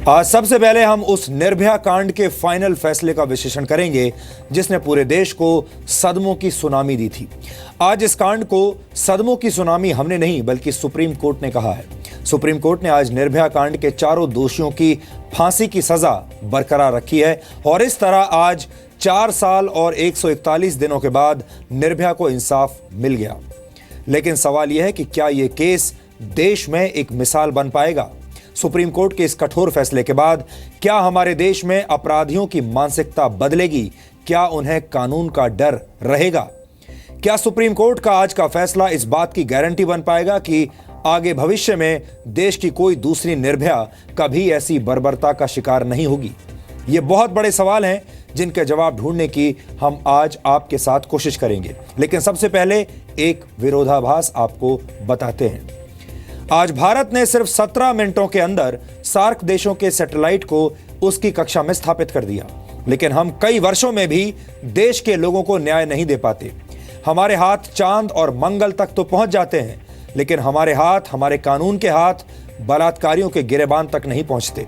आज सबसे पहले हम उस निर्भया कांड के फाइनल फैसले का विश्लेषण करेंगे जिसने पूरे देश को सदमों की सुनामी दी थी। आज इस कांड को सदमों की सुनामी हमने नहीं बल्कि सुप्रीम कोर्ट ने कहा है। सुप्रीम कोर्ट ने आज निर्भया कांड के चारों दोषियों की फांसी की सजा बरकरार रखी है और इस तरह आज 4 साल और 141 दिनों के बाद निर्भया को इंसाफ मिल गया। लेकिन सवाल यह है कि क्या यह केस देश में एक मिसाल बन पाएगा? सुप्रीम कोर्ट के इस कठोर फैसले के बाद क्या हमारे देश में अपराधियों की मानसिकता बदलेगी? क्या उन्हें कानून का डर रहेगा? क्या सुप्रीम कोर्ट का आज का फैसला इस बात की गारंटी बन पाएगा कि आगे भविष्य में देश की कोई दूसरी निर्भया कभी ऐसी बर्बरता का शिकार नहीं होगी? ये बहुत बड़े सवाल हैं जिनके जवाब ढूंढने की हम आज आपके साथ कोशिश करेंगे। लेकिन सबसे पहले एक विरोधाभास आपको बताते हैं। आज भारत ने सिर्फ 17 मिनटों के अंदर सार्क देशों के सैटेलाइट को उसकी कक्षा में स्थापित कर दिया, लेकिन हम कई वर्षों में भी देश के लोगों को न्याय नहीं दे पाते। हमारे हाथ चांद और मंगल तक तो पहुंच जाते हैं, लेकिन हमारे हाथ, हमारे कानून के हाथ बलात्कारियों के गिरेबान तक नहीं पहुंचते।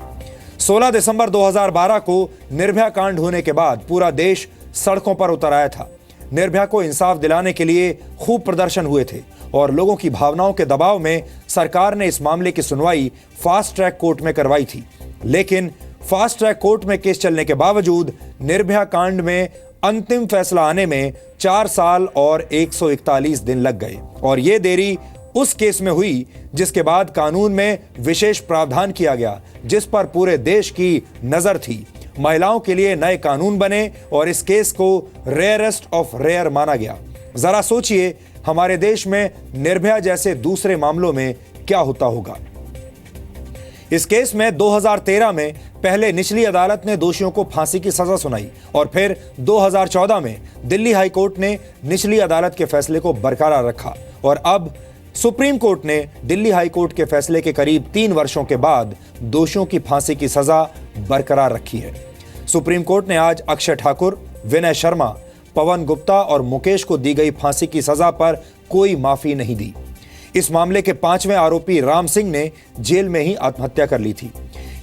16 दिसंबर 2012 को निर्भया कांड होने के बाद पूरा देश सड़कों पर उतर आया था। निर्भया को इंसाफ दिलाने के लिए खूब प्रदर्शन हुए थे और लोगों की भावनाओं के दबाव में सरकार ने इस मामले की सुनवाई फास्ट ट्रैक कोर्ट में करवाई थी। लेकिन फास्ट ट्रैक कोर्ट में केस चलने के बावजूद निर्भया कांड में अंतिम फैसला आने में 4 साल और 141 दिन लग गए और ये देरी उस केस में हुई जिसके बाद कानून में विशेष प्रावधान किया गया, जिस पर पूरे देश की नजर थी। महिलाओं के लिए नए कानून बने और इस केस को रेयरेस्ट ऑफ रेयर माना गया। जरा सोचिए, हमारे देश में निर्भया जैसे दूसरे मामलों में क्या होता होगा। इस केस में 2013 में पहले निचली अदालत ने दोषियों को फांसी की सजा सुनाई और फिर 2014 में दिल्ली हाई कोर्ट ने निचली अदालत के फैसले को बरकरार रखा और अब सुप्रीम कोर्ट ने दिल्ली हाई कोर्ट के फैसले के करीब 3 वर्षों के बाद दोषियों की फांसी की सजा बरकरार रखी है। सुप्रीम कोर्ट ने आज अक्षय ठाकुर, विनय शर्मा, पवन गुप्ता और मुकेश को दी गई फांसी की सजा पर कोई माफी नहीं दी। इस मामले के 5वें आरोपी राम सिंह ने जेल में ही आत्महत्या कर ली थी।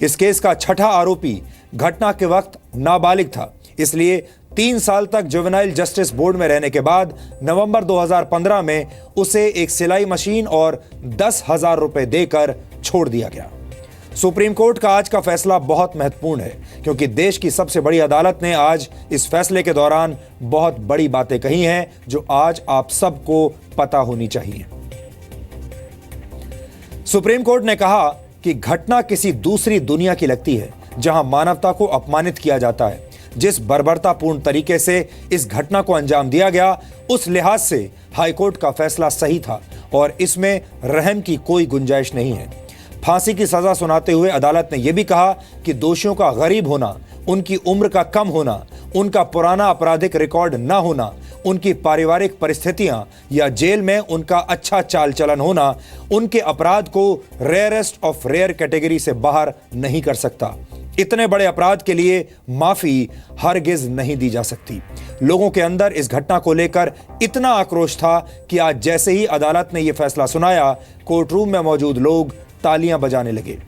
इस केस का 6ठा आरोपी घटना के वक्त नाबालिग था, इसलिए 3 साल तक जुवेनाइल जस्टिस बोर्ड में रहने के बाद नवंबर 2015 में उसे एक सिलाई मशीन और 10,000 रुपए देकर छोड़ दिया गया। सुप्रीम कोर्ट का आज का फैसला बहुत महत्वपूर्ण है क्योंकि देश की सबसे बड़ी अदालत ने आज इस फैसले के दौरान बहुत बड़ी बातें कही हैं जो आज आप सबको पता होनी चाहिए। सुप्रीम कोर्ट ने कहा कि घटना किसी दूसरी दुनिया की लगती है जहां मानवता को अपमानित किया जाता है। जिस बर्बरतापूर्ण तरीके से इस घटना को अंजाम दिया गया, उस लिहाज से हाईकोर्ट का फैसला सही था और इसमें रहम की कोई गुंजाइश नहीं है। फांसी की सजा सुनाते हुए अदालत ने यह भी कहा कि दोषियों का गरीब होना, उनकी उम्र का कम होना, उनका पुराना आपराधिक रिकॉर्ड न होना, उनकी पारिवारिक परिस्थितियां या जेल में उनका अच्छा चाल चलन होना उनके अपराध को रेयरेस्ट ऑफ रेयर कैटेगरी से बाहर नहीं कर सकता। इतने बड़े अपराध के लिए माफी हरगिज नहीं दी जा सकती। लोगों के अंदर इस घटना को लेकर इतना आक्रोश था कि आज जैसे ही अदालत ने यह फैसला सुनाया, कोर्टरूम में मौजूद लोग तालियां बजाने लगे।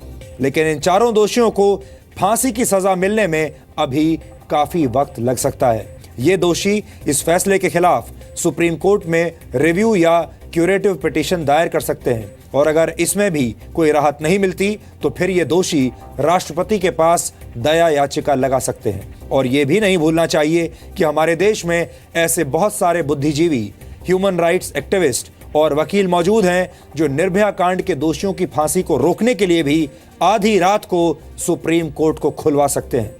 लेकिन इन चारों दोषियों को फांसी की सजा मिलने में अभी काफी वक्त लग सकता है। ये दोषी इस फैसले के खिलाफ सुप्रीम कोर्ट में रिव्यू या क्यूरेटिव पिटीशन दायर कर सकते हैं और अगर इसमें भी कोई राहत नहीं मिलती तो फिर ये दोषी राष्ट्रपति के पास दया याचिका लगा सकते हैं। और ये भी नहीं भूलना चाहिए कि हमारे देश में ऐसे बहुत सारे बुद्धिजीवी, ह्यूमन राइट्स एक्टिविस्ट और वकील मौजूद हैं जो निर्भया कांड के दोषियों की फांसी को रोकने के लिए भी आधी रात को सुप्रीम कोर्ट को खुलवा सकते हैं।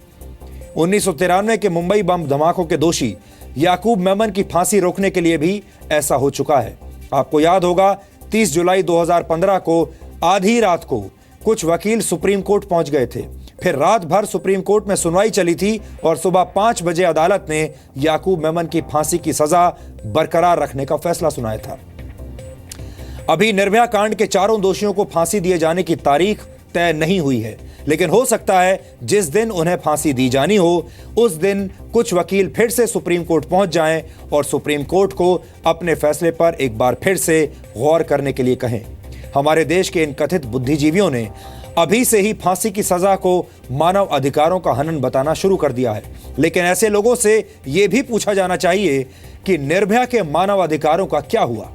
1993 के मुंबई बम धमाकों के दोषी याकूब मेमन की फांसी रोकने के लिए भी ऐसा हो चुका है। आपको याद होगा 30 जुलाई 2015 को आधी रात को कुछ वकील सुप्रीम कोर्ट पहुंच गए थे। फिर रात भर सुप्रीम कोर्ट में सुनवाई चली थी और सुबह 5 बजे अदालत ने याकूब मेमन की फांसी की सजा बरकरार रखने का फैसला सुनाया था। अभी निर्भया कांड के चारों दोषियों को फांसी दिए जाने की तारीख तय नहीं हुई है, लेकिन हो सकता है जिस दिन उन्हें फांसी दी जानी हो उस दिन कुछ वकील फिर से सुप्रीम कोर्ट पहुंच जाएं और सुप्रीम कोर्ट को अपने फैसले पर एक बार फिर से गौर करने के लिए कहें। हमारे देश के इन कथित बुद्धिजीवियों ने अभी से ही फांसी की सजा को मानव अधिकारों का हनन बताना शुरू कर दिया है। लेकिन ऐसे लोगों से यह भी पूछा जाना चाहिए कि निर्भया के मानव अधिकारों का क्या हुआ।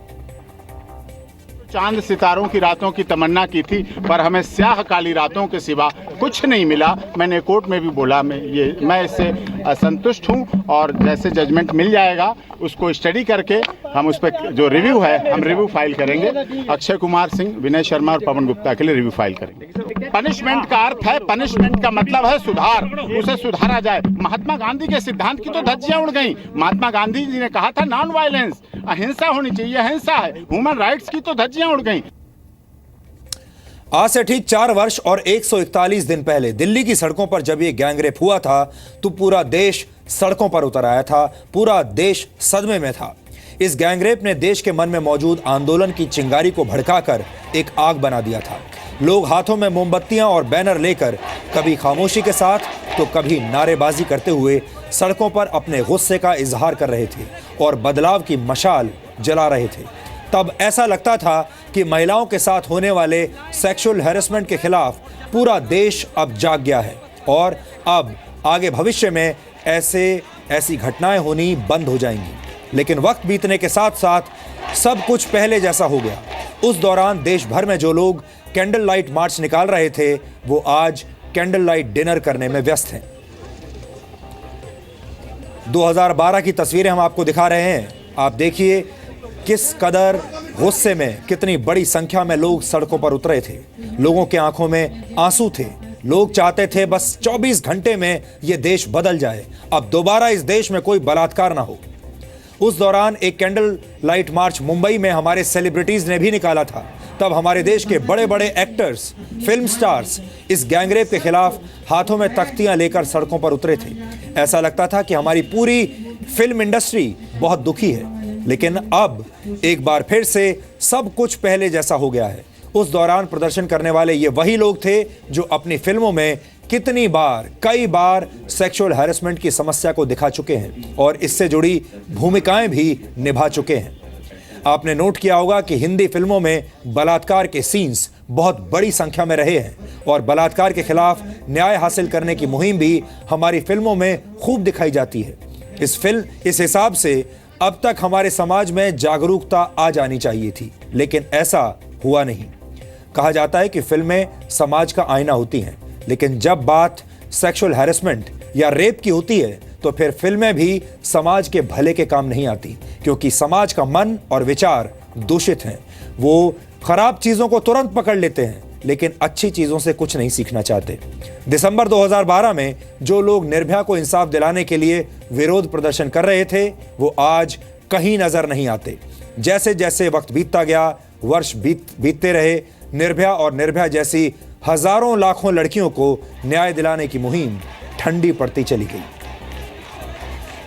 चांद सितारों की रातों की तमन्ना की थी, पर हमें स्याह काली रातों के सिवा कुछ नहीं मिला। मैंने कोर्ट में भी बोला, मैं इससे असंतुष्ट हूं और जैसे जजमेंट मिल जाएगा उसको स्टडी करके हम उस पर जो रिव्यू है हम रिव्यू फाइल करेंगे। अक्षय कुमार सिंह, विनय शर्मा और पवन गुप्ता के लिए रिव्यू फाइल करेंगे। पनिशमेंट का अर्थ है, पनिशमेंट का मतलब है सुधार, उसे सुधारा जाए। महात्मा गांधी के सिद्धांत की तो धज्जियां उड़ गई। महात्मा गांधी जी ने कहा था नॉन वायलेंस, अहिंसा होनी चाहिए, अहिंसा है। ह्यूमन राइट्स की तो धज्जियां उड़ गई। आज से ठीक 4 वर्ष और 141 दिन पहले दिल्ली की सड़कों पर जब यह गैंगरेप हुआ था तो पूरा देश सड़कों पर उतर आया था, पूरा देश सदमे में था। इस गैंगरेप ने देश के मन में मौजूद आंदोलन की चिंगारी को भड़काकर एक आग बना दिया था। लोग हाथों में मोमबत्तियां और बैनर लेकर कभी खामोशी के साथ तो कभी नारेबाजी करते हुए सड़कों पर अपने गुस्से का इजहार कर रहे थे और बदलाव की मशाल जला रहे थे। तब ऐसा लगता था कि महिलाओं के साथ होने वाले सेक्सुअल हैरेसमेंट के खिलाफ पूरा देश अब जाग गया है और अब आगे भविष्य में ऐसी घटनाएं होनी बंद हो जाएंगी। लेकिन वक्त बीतने के साथ साथ सब कुछ पहले जैसा हो गया। उस दौरान देश भर में जो लोग कैंडल लाइट मार्च निकाल रहे थे वो आज कैंडल लाइट डिनर करने में व्यस्त हैं। 2012 की तस्वीरें हम आपको दिखा रहे हैं। आप देखिए किस कदर गुस्से में कितनी बड़ी संख्या में लोग सड़कों पर उतरे थे। लोगों के आंखों में आंसू थे। लोग चाहते थे बस 24 घंटे में यह देश बदल जाए, अब दोबारा इस देश में कोई बलात्कार ना हो। उस दौरान एक कैंडल लाइट मार्च मुंबई में हमारे सेलिब्रिटीज ने भी निकाला था। तब हमारे देश के बड़े बड़े एक्टर्स, फिल्म स्टार्स इस गैंगरेप के खिलाफ हाथों में तख्तियां लेकर सड़कों पर उतरे थे। ऐसा लगता था कि हमारी पूरी फिल्म इंडस्ट्री बहुत दुखी है। लेकिन अब एक बार फिर से सब कुछ पहले जैसा हो गया है। उस दौरान प्रदर्शन करने वाले ये वही लोग थे जो अपनी फिल्मों में कई बार सेक्सुअल हैरेसमेंट की समस्या को दिखा चुके हैं और इससे जुड़ी भूमिकाएं भी निभा चुके हैं। आपने नोट किया होगा कि हिंदी फिल्मों में बलात्कार के सीन्स बहुत बड़ी संख्या में रहे हैं और बलात्कार के खिलाफ न्याय हासिल करने की मुहिम भी हमारी फिल्मों में खूब दिखाई जाती है। इस हिसाब से अब तक हमारे समाज में जागरूकता आ जानी चाहिए थी, लेकिन ऐसा हुआ नहीं। कहा जाता है कि फिल्में समाज का आईना होती हैं, लेकिन जब बात सेक्सुअल हैरेसमेंट या रेप की होती है तो फिर फिल्में भी समाज के भले के काम नहीं आती, क्योंकि समाज का मन और विचार दूषित हैं। वो खराब चीजों को तुरंत पकड़ लेते हैं लेकिन अच्छी चीजों से कुछ नहीं सीखना चाहते। दिसंबर 2012 में जो लोग निर्भया को इंसाफ दिलाने के लिए विरोध प्रदर्शन कर रहे थे वो आज कहीं नजर नहीं आते। जैसे जैसे वक्त बीतता गया, वर्ष बीतते रहे, निर्भया और निर्भया जैसी हजारों लाखों लड़कियों को न्याय दिलाने की मुहिम ठंडी पड़ती चली गई।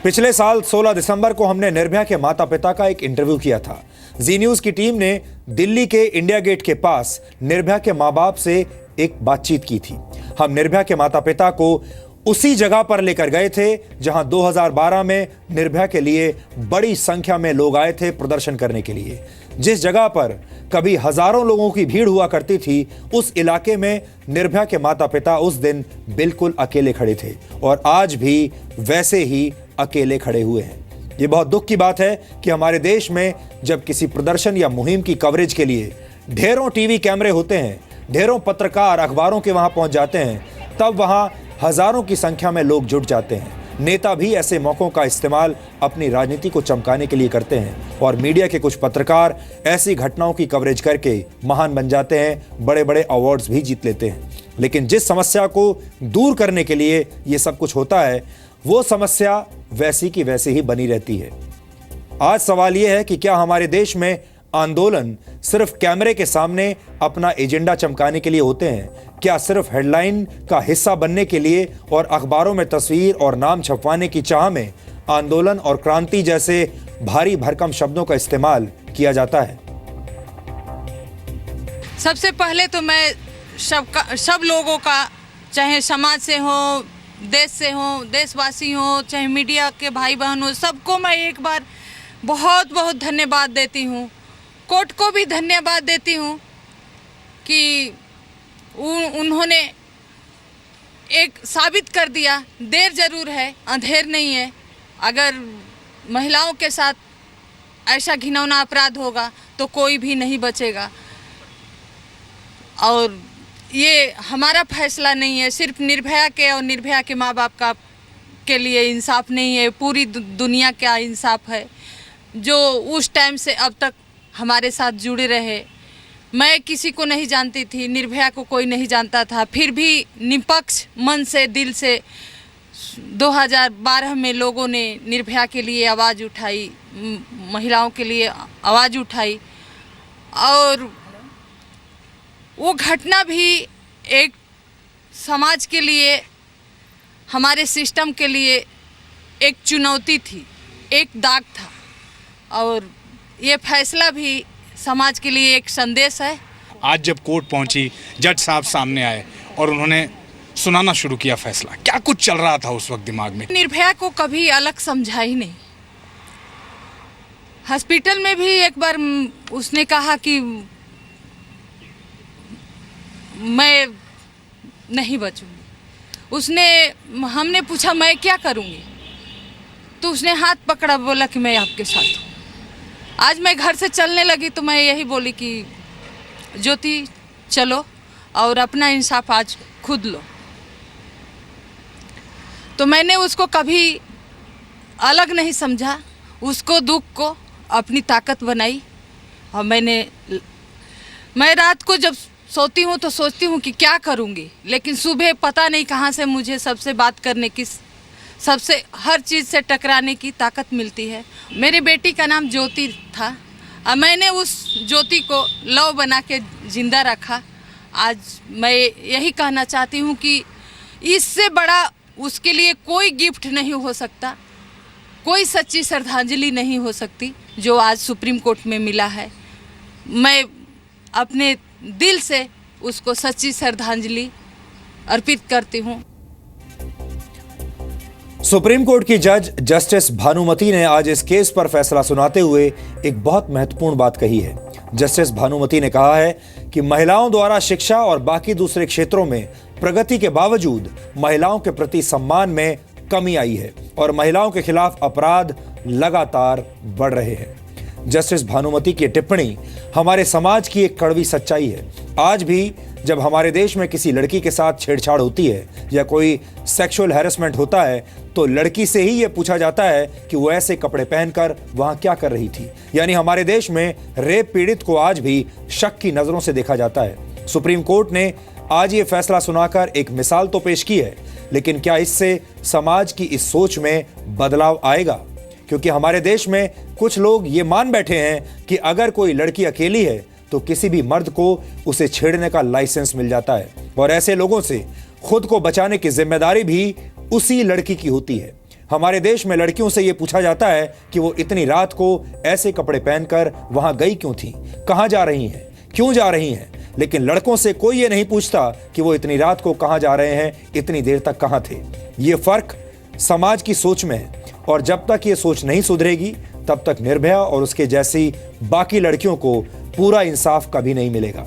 पिछले साल 16 दिसंबर को हमने निर्भया के माता पिता का एक इंटरव्यू किया था। जी न्यूज की टीम ने दिल्ली के इंडिया गेट के पास निर्भया के मां बाप से एक बातचीत की थी। हम निर्भया के माता पिता को उसी जगह पर लेकर गए थे जहां 2012 में निर्भया के लिए बड़ी संख्या में लोग आए थे प्रदर्शन करने के लिए। जिस जगह पर कभी हजारों लोगों की भीड़ हुआ करती थी, उस इलाके में निर्भया के माता पिता उस दिन बिल्कुल अकेले खड़े थे और आज भी वैसे ही अकेले खड़े हुए हैं। ये बहुत दुख की बात है कि हमारे देश में जब किसी प्रदर्शन या मुहिम की कवरेज के लिए ढेरों टीवी कैमरे होते हैं, ढेरों पत्रकार अखबारों के वहां पहुंच जाते हैं, तब वहां हजारों की संख्या में लोग जुट जाते हैं। नेता भी ऐसे मौकों का इस्तेमाल अपनी राजनीति को चमकाने के लिए करते हैं और मीडिया के कुछ पत्रकार ऐसी घटनाओं की कवरेज करके महान बन जाते हैं, बड़े बड़े अवार्ड्स भी जीत लेते हैं। लेकिन जिस समस्या को दूर करने के लिए ये सब कुछ होता है वो समस्या वैसी की वैसे ही बनी रहती है। आज सवाल यह है कि क्या हमारे देश में आंदोलन सिर्फ कैमरे के सामने अपना एजेंडा चमकाने के लिए होते हैं? क्या सिर्फ हेडलाइन का हिस्सा बनने के लिए और अखबारों में तस्वीर और नाम छपवाने की चाह में आंदोलन और क्रांति जैसे भारी भरकम शब्दों का इस्तेमाल किया जाता है? सबसे पहले तो मैं सब लोगों का, चाहे समाज से हो, देश से हो, देशवासी हो, चाहे मीडिया के भाई बहन हो, सबको मैं एक बार बहुत बहुत धन्यवाद देती हूँ। कोर्ट को भी धन्यवाद देती हूँ कि उन्होंने एक साबित कर दिया, देर जरूर है अंधेर नहीं है। अगर महिलाओं के साथ ऐसा घिनौना अपराध होगा तो कोई भी नहीं बचेगा। और ये हमारा फैसला नहीं है, सिर्फ निर्भया के और निर्भया के माँ बाप का के लिए इंसाफ नहीं है, पूरी दुनिया का इंसाफ है जो उस टाइम से अब तक हमारे साथ जुड़े रहे। मैं किसी को नहीं जानती थी, निर्भया को कोई नहीं जानता था, फिर भी निष्पक्ष मन से दिल से 2012 में लोगों ने निर्भया के लिए आवाज़ उठाई, महिलाओं के लिए आवाज़ उठाई। और वो घटना भी एक समाज के लिए, हमारे सिस्टम के लिए एक चुनौती थी, एक दाग था। और ये फैसला भी समाज के लिए एक संदेश है। आज जब कोर्ट पहुंची, जज साहब सामने आए और उन्होंने सुनाना शुरू किया फैसला, क्या कुछ चल रहा था उस वक्त दिमाग में? निर्भया को कभी अलग समझा ही नहीं। हॉस्पिटल में भी एक बार उसने कहा कि मैं नहीं बचूंगी। हमने पूछा मैं क्या करूंगी, तो उसने हाथ पकड़ा, बोला कि मैं आपके साथ हूँ। आज मैं घर से चलने लगी तो मैं यही बोली कि ज्योति चलो और अपना इंसाफ आज खुद लो। तो मैंने उसको कभी अलग नहीं समझा, उसको दुख को अपनी ताकत बनाई। और मैं रात को जब सोती हूँ तो सोचती हूँ कि क्या करूँगी, लेकिन सुबह पता नहीं कहाँ से मुझे सबसे बात करने की, सबसे हर चीज़ से टकराने की ताकत मिलती है। मेरी बेटी का नाम ज्योति था और मैंने उस ज्योति को लव बना के जिंदा रखा। आज मैं यही कहना चाहती हूँ कि इससे बड़ा उसके लिए कोई गिफ्ट नहीं हो सकता, कोई सच्ची श्रद्धांजलि नहीं हो सकती जो आज सुप्रीम कोर्ट में मिला है। मैं अपने दिल से उसको सच्ची श्रद्धांजलि अर्पित करती हूँ। सुप्रीम कोर्ट की जज जस्टिस भानुमति ने आज इस केस पर फैसला सुनाते हुए एक बहुत महत्वपूर्ण बात कही है। जस्टिस भानुमति ने कहा है कि महिलाओं द्वारा शिक्षा और बाकी दूसरे क्षेत्रों में प्रगति के बावजूद महिलाओं के प्रति सम्मान में कमी आई है और महिलाओं के खिलाफ अपराध लगातार बढ़ रहे हैं। जस्टिस भानुमति की टिप्पणी हमारे समाज की एक कड़वी सच्चाई है। आज भी जब हमारे देश में किसी लड़की के साथ छेड़छाड़ होती है या कोई सेक्सुअल हैरेसमेंट होता है तो लड़की से ही यह पूछा जाता है कि वो ऐसे कपड़े पहनकर वहां क्या कर रही थी। यानी हमारे देश में रेप पीड़ित को आज भी शक की नजरों से देखा जाता है। सुप्रीम कोर्ट ने आज ये फैसला सुनाकर एक मिसाल तो पेश की है, लेकिन क्या इससे समाज की इस सोच में बदलाव आएगा? क्योंकि हमारे देश में कुछ लोग ये मान बैठे हैं कि अगर कोई लड़की अकेली है तो किसी भी मर्द को उसे छेड़ने का लाइसेंस मिल जाता है और ऐसे लोगों से खुद को बचाने की जिम्मेदारी भी उसी लड़की की होती है। हमारे देश में लड़कियों से यह पूछा जाता है कि वो इतनी रात को ऐसे कपड़े पहनकर वहां गई क्यों थी, कहां जा रही हैं, क्यों जा रही हैं, लेकिन लड़कों से कोई ये नहीं पूछता कि वो इतनी रात को कहां जा रहे हैं, इतनी देर तक कहां थे। ये फर्क समाज की सोच में है और जब तक ये सोच नहीं सुधरेगी तब तक निर्भया और उसके जैसी बाकी लड़कियों को पूरा इंसाफ कभी नहीं मिलेगा।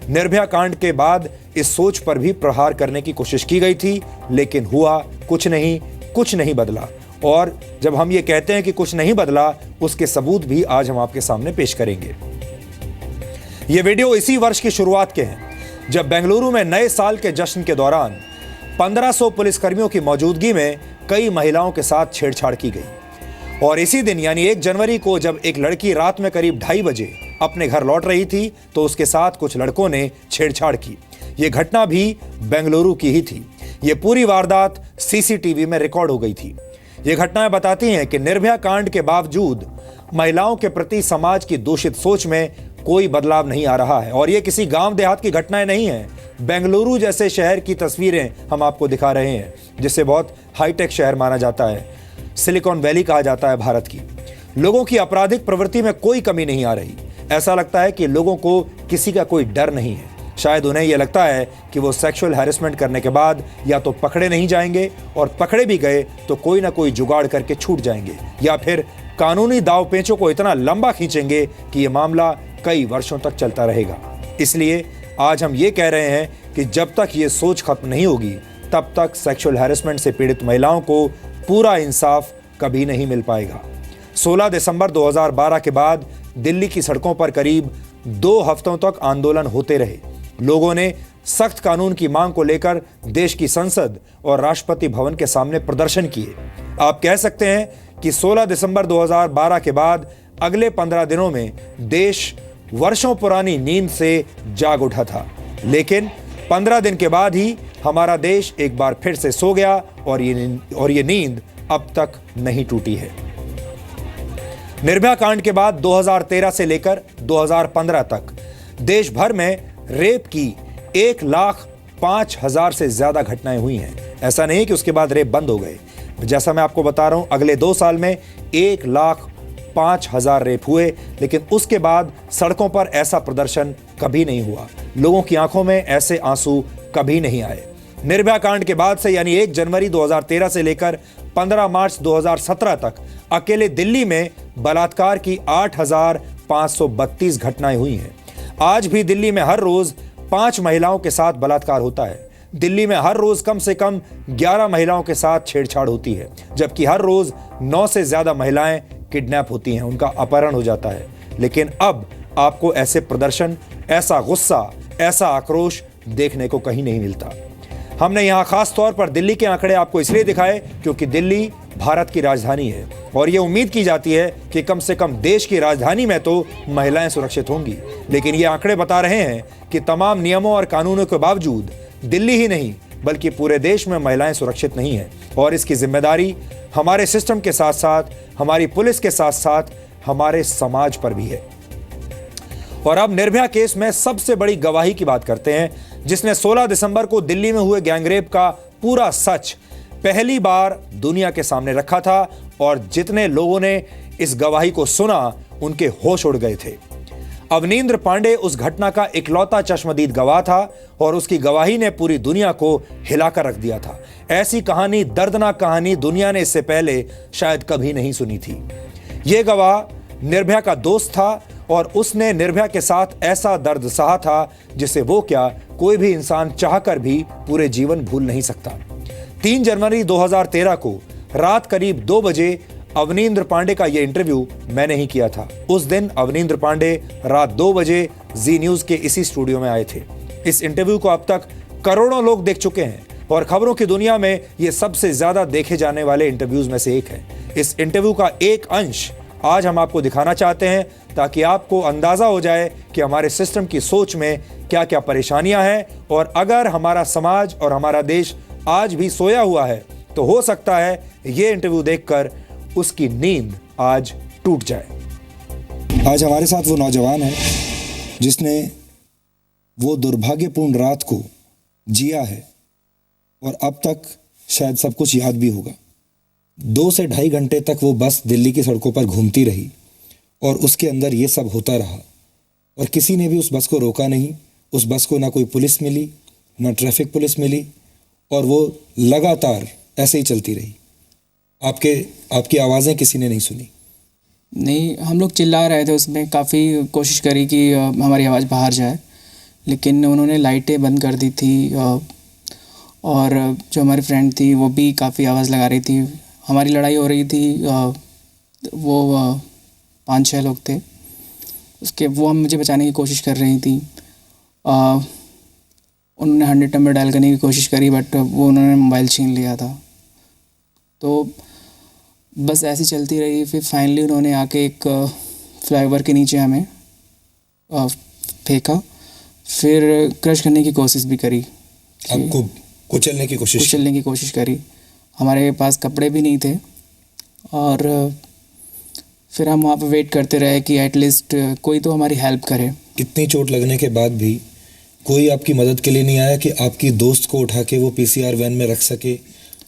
निर्भया कांड के बाद इस सोच पर भी प्रहार करने की कोशिश की गई थी, लेकिन हुआ कुछ नहीं बदला। और जब हम ये कहते हैं कि कुछ नहीं बदला, उसके सबूत भी आज हम आपके सामने पेश करेंगे। ये वीडियो इसी वर्ष की शुरुआत के हैं जब बेंगलुरु में नए साल के जश्न के दौरान 1500 पुलिसकर्मियों की मौजूदगी में कई महिलाओं के साथ छेड़छाड़ की गई। और इसी दिन यानी 1 जनवरी को जब एक लड़की रात में करीब 2:30 बजे अपने घर लौट रही थी तो उसके साथ कुछ लड़कों ने छेड़छाड़ की। यह घटना भी बेंगलुरु की ही थी। यह पूरी वारदात सीसीटीवी में रिकॉर्ड हो गई थी। ये घटनाएं बताती हैं कि निर्भया कांड के बावजूद महिलाओं के प्रति समाज की दूषित सोच में कोई बदलाव नहीं आ रहा है। और ये किसी गांव देहात की घटनाएं नहीं हैं। बेंगलुरु जैसे शहर की तस्वीरें हम आपको दिखा रहे हैं, जिसे बहुत हाईटेक शहर माना जाता है, सिलिकॉन वैली कहा जाता है भारत की। लोगों की आपराधिक प्रवृत्ति में कोई कमी नहीं आ रही। ऐसा लगता है कि लोगों को किसी का कोई डर नहीं है। शायद उन्हें यह लगता है कि वो सेक्सुअल हैरेसमेंट करने के बाद या तो पकड़े नहीं जाएंगे और पकड़े भी गए तो कोई ना कोई जुगाड़ करके छूट जाएंगे, या फिर कानूनी दाव पेचों को इतना लंबा खींचेंगे कि ये मामला कई वर्षों तक चलता रहेगा। इसलिए आज हम ये कह रहे हैं कि जब तक ये सोच खत्म नहीं होगी तब तक सेक्सुअल हैरेसमेंट से पीड़ित महिलाओं को पूरा इंसाफ कभी नहीं मिल पाएगा। 16 दिसंबर 2012 के बाद दिल्ली की सड़कों पर करीब 2 हफ्तों तक आंदोलन होते रहे। लोगों ने सख्त कानून की मांग को लेकर देश की संसद और राष्ट्रपति भवन के सामने प्रदर्शन किए। आप कह सकते हैं कि 16 दिसंबर 2012 के बाद अगले 15 दिनों में देश वर्षों पुरानी नींद से जाग उठा था, लेकिन 15 दिन के बाद ही हमारा देश एक बार फिर से सो गया और ये नींद अब तक नहीं टूटी है। निर्भया कांड के बाद 2013 से लेकर 2015 तक देश भर में रेप की 1,05,000 से ज्यादा घटनाएं हुई हैं। ऐसा नहीं कि उसके बाद रेप बंद हो गए। जैसा मैं आपको बता रहा हूं, अगले 2 साल में 1,05,000 रेप हुए, लेकिन उसके बाद सड़कों पर ऐसा प्रदर्शन कभी नहीं हुआ। लोगों की आंखों में ऐसे आंसू कभी नहीं आए। निर्भया कांड के बाद से यानी 1 जनवरी 2013 से लेकर 15 मार्च 2017 तक अकेले दिल्ली में बलात्कार की 8,532 घटनाएं हुई हैं। आज भी दिल्ली में हर रोज 5 महिलाओं के साथ बलात्कार होता है। दिल्ली में हर रोज कम से कम 11 महिलाओं के साथ छेड़छाड़ होती है, जबकि हर रोज 9 से ज्यादा महिलाएं किडनैप होती हैं, उनका अपहरण हो जाता है। लेकिन अब आपको ऐसे प्रदर्शन, ऐसा गुस्सा, ऐसा आक्रोश देखने को कहीं नहीं मिलता। हमने यहाँ खास तौर पर दिल्ली के आंकड़े आपको इसलिए दिखाए क्योंकि दिल्ली भारत की राजधानी है और ये उम्मीद की जाती है कि कम से कम देश की राजधानी में तो महिलाएं सुरक्षित होंगी। लेकिन ये आंकड़े बता रहे हैं कि तमाम नियमों और कानूनों के बावजूद दिल्ली ही नहीं बल्कि पूरे देश में महिलाएं सुरक्षित नहीं हैं और इसकी जिम्मेदारी हमारे सिस्टम के साथ साथ, हमारी पुलिस के साथ साथ हमारे समाज पर भी है। और अब निर्भया केस में सबसे बड़ी गवाही की बात करते हैं, जिसने 16 दिसंबर को दिल्ली में हुए गैंगरेप का पूरा सच पहली बार दुनिया के सामने रखा था और जितने लोगों ने इस गवाही को सुना उनके होश उड़ गए थे। अवनींद्र पांडे उस घटना का इकलौता चश्मदीद गवाह था और उसकी गवाही ने पूरी दुनिया को हिलाकर रख दिया था। ऐसी कहानी, दर्दनाक कहानी दुनिया ने इससे पहले शायद कभी नहीं सुनी थी। यह गवाह निर्भया का दोस्त था और उसने निर्भया के साथ ऐसा दर्द सहा था जिसे वो क्या, कोई भी इंसान चाहकर भी पूरे जीवन भूल नहीं सकता। 3 जनवरी 2013 को रात करीब 2 बजे अवनींद्र पांडे का यह इंटरव्यू मैंने ही किया था। उस दिन अवनींद्र पांडे रात 2 बजे जी न्यूज के इसी स्टूडियो में आए थे। इस इंटरव्यू को अब तक करोड़ों लोग देख चुके हैं और खबरों की दुनिया में यह सबसे ज्यादा देखे जाने वाले इंटरव्यूज में से एक है। इस इंटरव्यू का एक अंश आज हम आपको दिखाना चाहते हैं ताकि आपको अंदाजा हो जाए कि हमारे सिस्टम की सोच में क्या क्या परेशानियां हैं और अगर हमारा समाज और हमारा देश आज भी सोया हुआ है तो हो सकता है ये इंटरव्यू देखकर उसकी नींद आज टूट जाए। आज हमारे साथ वो नौजवान है जिसने वो दुर्भाग्यपूर्ण रात को जिया है और अब तक शायद सब कुछ याद भी होगा। 2 से 2.5 घंटे तक वो बस दिल्ली की सड़कों पर घूमती रही और उसके अंदर ये सब होता रहा और किसी ने भी उस बस को रोका नहीं। उस बस को ना कोई पुलिस मिली, ना ट्रैफिक पुलिस मिली और वो लगातार ऐसे ही चलती रही। आपकी आवाज़ें किसी ने नहीं सुनी? नहीं, हम लोग चिल्ला रहे थे, उसमें काफ़ी कोशिश करी कि हमारी आवाज़ बाहर जाए, लेकिन उन्होंने लाइटें बंद कर दी थी और जो हमारी फ्रेंड थी वो भी काफ़ी आवाज़ लगा रही थी। हमारी लड़ाई हो रही थी, वो 5-6 लोग थे वो हम मुझे बचाने की कोशिश कर रही थी। उन्होंने 100 नंबर डायल करने की कोशिश करी बट वो उन्होंने मोबाइल छीन लिया था। तो बस ऐसी चलती रही। फिर फाइनली उन्होंने आके एक फ्लाईओवर के नीचे हमें फेंका, फिर क्रश करने की कोशिश भी करी, आपको कुचलने की कोशिश करी। हमारे पास कपड़े भी नहीं थे और फिर हम वहाँ पर वेट करते रहे कि एटलीस्ट कोई तो हमारी हेल्प करे। इतनी चोट लगने के बाद भी कोई आपकी मदद के लिए नहीं आया कि आपकी दोस्त को उठा के वो पीसीआर वैन में रख सके,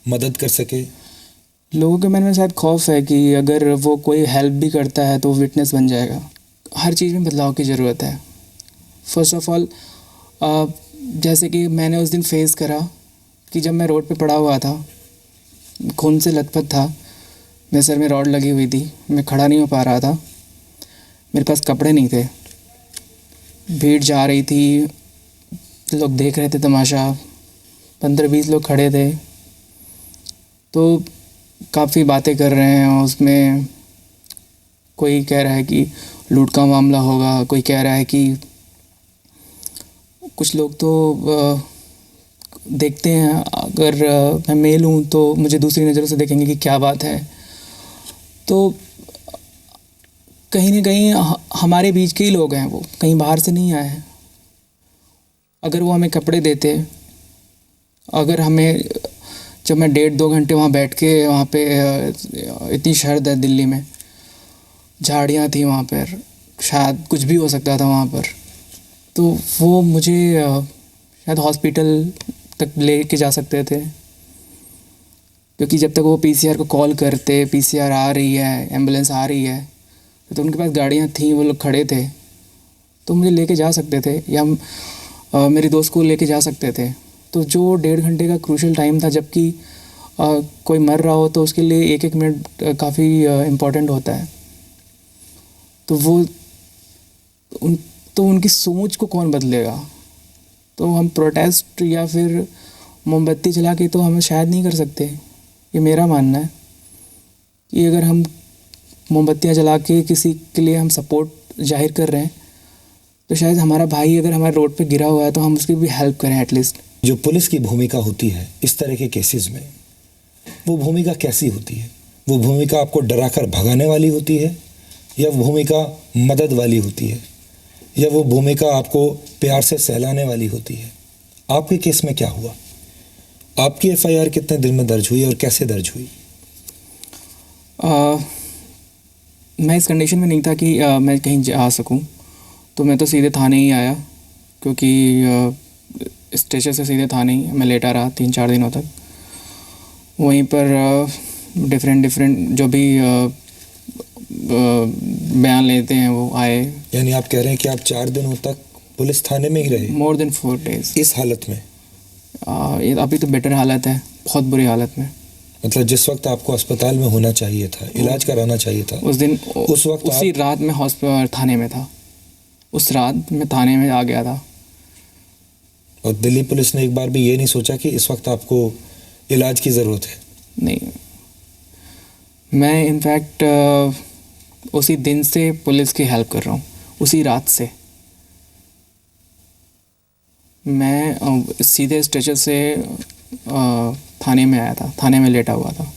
मदद कर सके? लोगों के मन में शायद खौफ है कि अगर वो कोई हेल्प भी करता है तो विटनेस बन जाएगा। हर चीज़ में बदलाव की ज़रूरत है। फर्स्ट ऑफ ऑल जैसे कि मैंने उस दिन फेस करा कि जब मैं रोड पे पड़ा हुआ था, खून से लथपथ था, मेरे सर में रॉड लगी हुई थी, मैं खड़ा नहीं हो पा रहा था, मेरे पास कपड़े नहीं थे, भीड़ जा रही थी, लोग देख रहे थे तमाशा, 15-20 लोग खड़े थे, तो काफ़ी बातें कर रहे हैं। उसमें कोई कह रहा है कि लूट का मामला होगा, कोई कह रहा है कि कुछ लोग तो देखते हैं, अगर मैं मेल हूँ तो मुझे दूसरी नज़रों से देखेंगे कि क्या बात है। तो कहीं ना कहीं हमारे बीच के ही लोग हैं, वो कहीं बाहर से नहीं आए हैं। अगर वो हमें कपड़े देते, अगर हमें, जब मैं 1.5-2 घंटे वहाँ बैठ के, वहाँ पे इतनी शर्द है दिल्ली में, झाड़ियाँ थी वहाँ पर, शायद कुछ भी हो सकता था वहाँ पर, तो वो मुझे शायद हॉस्पिटल तक ले के जा सकते थे। क्योंकि जब तक वो पीसीआर को कॉल करते, पीसीआर आ रही है, एम्बुलेंस आ रही है, तो उनके पास गाड़ियाँ थीं, वो लोग खड़े थे, तो मुझे लेके जा सकते थे, या मेरे दोस्त को लेके जा सकते थे। तो जो 1.5 घंटे का क्रूशल टाइम था, जबकि कोई मर रहा हो तो उसके लिए 1-1 मिनट काफ़ी इम्पोर्टेंट होता है। तो वो उनकी सोच को कौन बदलेगा? तो हम प्रोटेस्ट या फिर मोमबत्ती जला के तो हम शायद नहीं कर सकते। ये मेरा मानना है कि अगर हम मोमबत्तियाँ जला के किसी के लिए हम सपोर्ट जाहिर कर रहे हैं, तो शायद हमारा भाई अगर हमारे रोड पे गिरा हुआ है तो हम उसकी भी हेल्प करें एटलीस्ट। जो पुलिस की भूमिका होती है इस तरह के केसेस में, वो भूमिका कैसी होती है? वो भूमिका आपको डराकर भगाने वाली होती है, या वो भूमिका मदद वाली होती है, या वो भूमिका आपको प्यार से सहलाने वाली होती है? आपके केस में क्या हुआ? आपकी एफआईआर कितने दिन में दर्ज हुई और कैसे दर्ज हुई? मैं इस कंडीशन में नहीं था कि मैं कहीं जा सकूं, तो मैं तो सीधे थाने ही आया, क्योंकि स्टेशन से सीधे थाने ही मैं लेटा रहा 3-4 दिनों तक। वहीं पर डिफरेंट जो भी बयान लेते हैं वो आए। यानी आप कह रहे हैं कि आप 4 दिनों तक पुलिस थाने में ही रहे? More than 4 days। इस हालत में? ये अभी तो बेटर हालत है, बहुत बुरी हालत में। मतलब जिस वक्त आपको अस्पताल में होना चाहिए था, इलाज कराना चाहिए था, उस दिन, उस वक्त उसी रात में हॉस्पिटल थाने में था, उस रात में थाने में आ गया था। और दिल्ली पुलिस ने एक बार भी ये नहीं सोचा कि इस वक्त आपको इलाज की ज़रूरत है? नहीं, मैं इनफैक्ट उसी दिन से पुलिस की हेल्प कर रहा हूँ, उसी रात से। मैं सीधे स्टेशन से थाने में आया था, थाने में लेटा हुआ था।